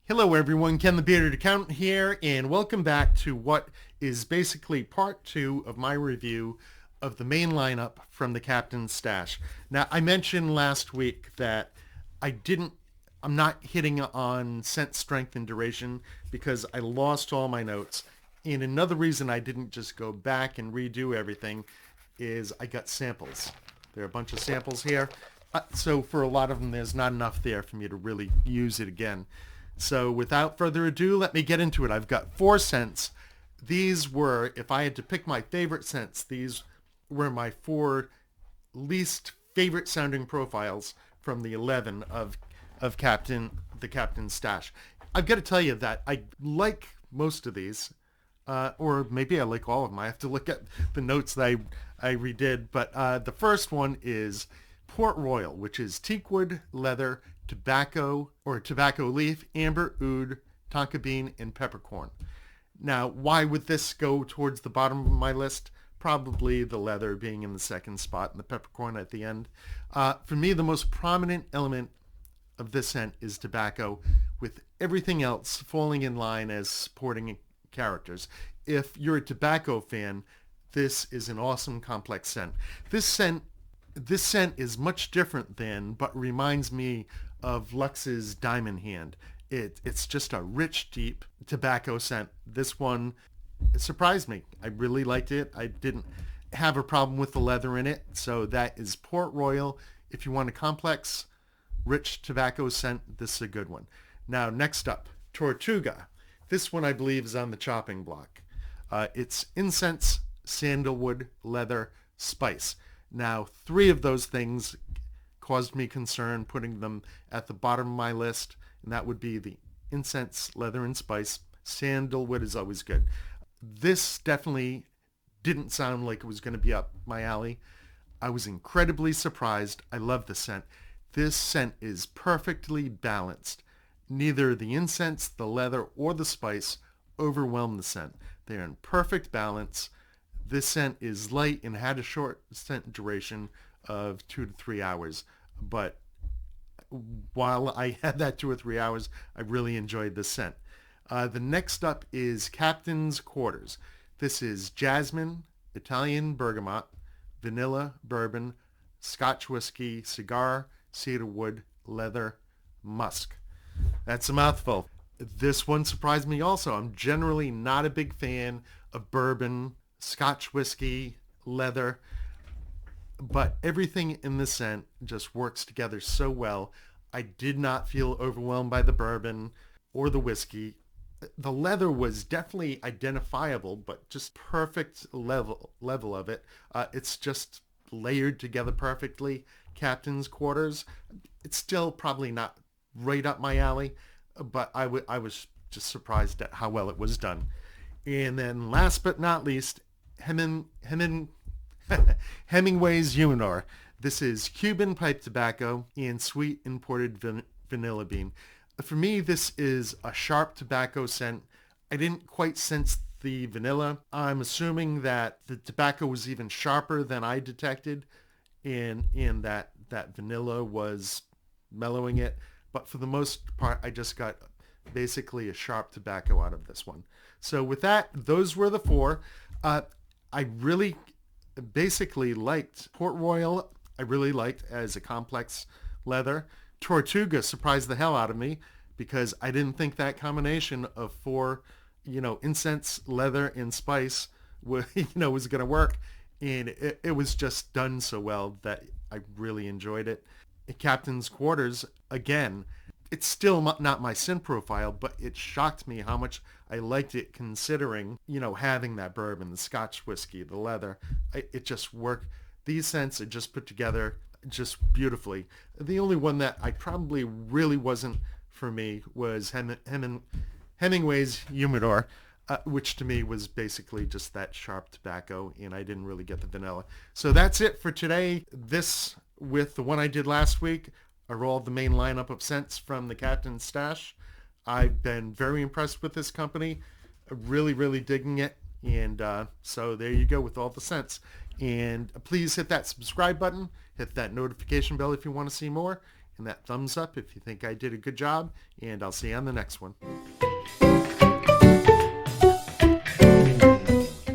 Hello everyone, Ken the Bearded Accountant here, and welcome back to what is basically part two of my review of the main lineup from the Captain's Stash. Now, I mentioned last week that I'm not hitting on scent strength and duration because I lost all my notes. And another reason I didn't just go back and redo everything is I got samples. There are a bunch of samples here. So for a lot of them, there's not enough there for me to really use it again. So without further ado, let me get into it. I've got 4 scents. These were, if I had to pick my favorite scents, these were my 4 least favorite sounding profiles from the 11 of the Captain's Stash. I've got to tell you that I like most of these, or maybe I like all of them. I have to look at the notes that I redid. But the first one is Port Royal, which is teakwood, leather, tobacco or tobacco leaf, amber, oud, tonka bean, and peppercorn. Now, why would this go towards the bottom of my list? Probably the leather being in the second spot and the peppercorn at the end. For me, the most prominent element of this scent is tobacco, with everything else falling in line as supporting characters. If you're a tobacco fan, this is an awesome complex scent. This scent is much different than, but reminds me of Lux's Diamond Hand. It's just a rich, deep tobacco scent. This one surprised me. I really liked it. I didn't have a problem with the leather in it. So that is Port Royal. If you want a complex, rich tobacco scent, this is a good one. Now, next up, Tortuga. This one I believe is on the chopping block. It's incense, sandalwood, leather, spice. Now, 3 of those things caused me concern putting them at the bottom of my list, and that would be the incense, leather, and spice. Sandalwood is always good. This definitely didn't sound like it was going to be up my alley. I was incredibly surprised. I love the scent. This scent is perfectly balanced. Neither the incense, the leather, or the spice overwhelm the scent. They're in perfect balance. This scent is light and had a short scent duration of 2 to 3 hours. But while I had that 2 or 3 hours, I really enjoyed this scent. The next up is Captain's Quarters. This is jasmine, Italian bergamot, vanilla, bourbon, Scotch whiskey, cigar, cedarwood, leather, musk. That's a mouthful. This one surprised me also. I'm generally not a big fan of bourbon, Scotch whiskey, leather, but everything in this scent just works together so well. I did not feel overwhelmed by the bourbon or the whiskey. The leather was definitely identifiable, but just perfect level of it. It's just layered together perfectly. Captain's Quarters. It's still probably not right up my alley, but I was just surprised at how well it was done. And then last but not least, Hemingway's Humidor. This is Cuban pipe tobacco and sweet imported vanilla bean. For me, this is a sharp tobacco scent. I didn't quite sense the vanilla. I'm assuming that the tobacco was even sharper than I detected, and that vanilla was mellowing it. But for the most part, I just got basically a sharp tobacco out of this one. So with that, those were the 4. I really basically liked Port Royal. I really liked as a complex leather. Tortuga surprised the hell out of me because I didn't think that combination of 4, incense, leather, and spice was going to work. And it was just done so well that I really enjoyed it. Captain's Quarters, again, it's still not my scent profile, but it shocked me how much I liked it considering, having that bourbon, the Scotch whiskey, the leather. It just worked. These scents are just put together just beautifully. The only one that I probably really wasn't for me was Hemingway's Humidor, which to me was basically just that sharp tobacco, and I didn't really get the vanilla. So that's it for today. This, with the one I did last week, are all the main lineup of scents from the Captain's Stash. I've been very impressed with this company. Really, really digging it. And so there you go with all the scents. And please hit that subscribe button. Hit that notification bell if you want to see more. and that thumbs up if you think I did a good job, and I'll see you on the next one.